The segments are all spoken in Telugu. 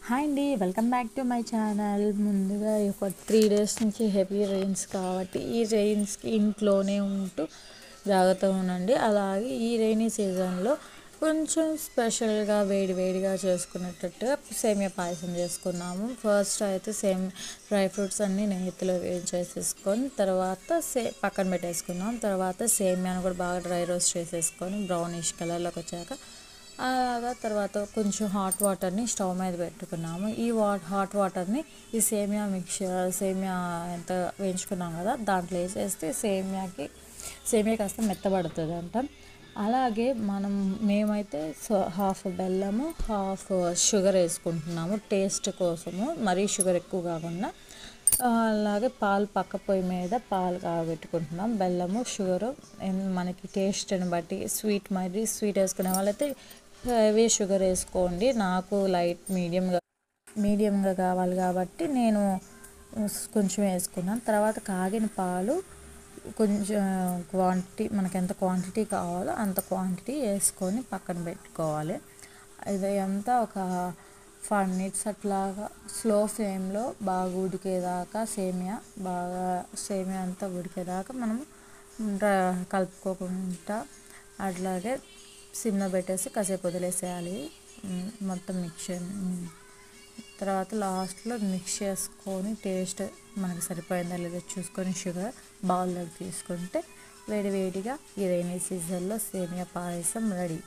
హాయ్ అండి, welcome back to my channel. ముందుగా ఒక 3 days నుంచి హెవీ రెయిన్స్ కాబట్టి ఈ రెయిన్స్కి ఇంట్లోనే ఉంటూ జాగ్రత్తగా ఉండండి. అలాగే ఈ రైనీ సీజన్లో కొంచెం స్పెషల్గా వేడివేడిగా చేసుకునేటట్టుగా సేమియా పాయసం చేసుకున్నాము. ఫస్ట్ అయితే డ్రై ఫ్రూట్స్ అన్నీ నెయ్యిలో వేయించేసేసుకొని తర్వాత పక్కన పెట్టేసుకున్నాం. తర్వాత సేమియాను కూడా బాగా డ్రై రోస్ట్ చేసేసుకొని బ్రౌనిష్ కలర్లోకి వచ్చాక అలాగా తర్వాత కొంచెం హాట్ వాటర్ని స్టవ్ మీద పెట్టుకున్నాము. ఈ హాట్ వాటర్ని ఈ సేమియా ఎంత వేయించుకున్నాం కదా దాంట్లో వేసేస్తే సేమియా కాస్త మెత్తబడుతుంది అంట. అలాగే మేమైతే హాఫ్ బెల్లము హాఫ్ షుగర్ వేసుకుంటున్నాము టేస్ట్ కోసము, మరీ షుగర్ ఎక్కువ కాకుండా. అలాగే పాలు పక్క పొయ్యి మీద పాలు కాగబెట్టుకుంటున్నాం. బెల్లము షుగరు మనకి టేస్ట్ని బట్టి మరీ స్వీట్ వేసుకునే వాళ్ళైతే హెవీ షుగర్ వేసుకోండి. నాకు లైట్ మీడియంగా కావాలి కాబట్టి నేను కొంచెం వేసుకున్నాను. తర్వాత కాగిన పాలు కొంచెం మనకి ఎంత క్వాంటిటీ కావాలో అంత క్వాంటిటీ వేసుకొని పక్కన పెట్టుకోవాలి. ఇది అంతా ఒక 5 minutes అట్లాగా స్లో ఫ్లేమ్లో బాగా ఉడికేదాకా సేమియా అంతా ఉడికేదాకా మనము కలుపుకోకుండా అట్లాగే సిమ్లో పెట్టేసి కాసేపు వదిలేసేయాలి. మొత్తం తర్వాత లాస్ట్లో మిక్స్ చేసుకొని టేస్ట్ మనకి సరిపోయిందా లేదా చూసుకొని షుగర్ బౌల్లోకి తీసుకుంటే వేడివేడిగా ఈ రైనీ సీజన్లో సేమియా పాయసం రెడీ.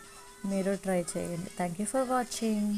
మీరు ట్రై చేయండి. Thank you for watching.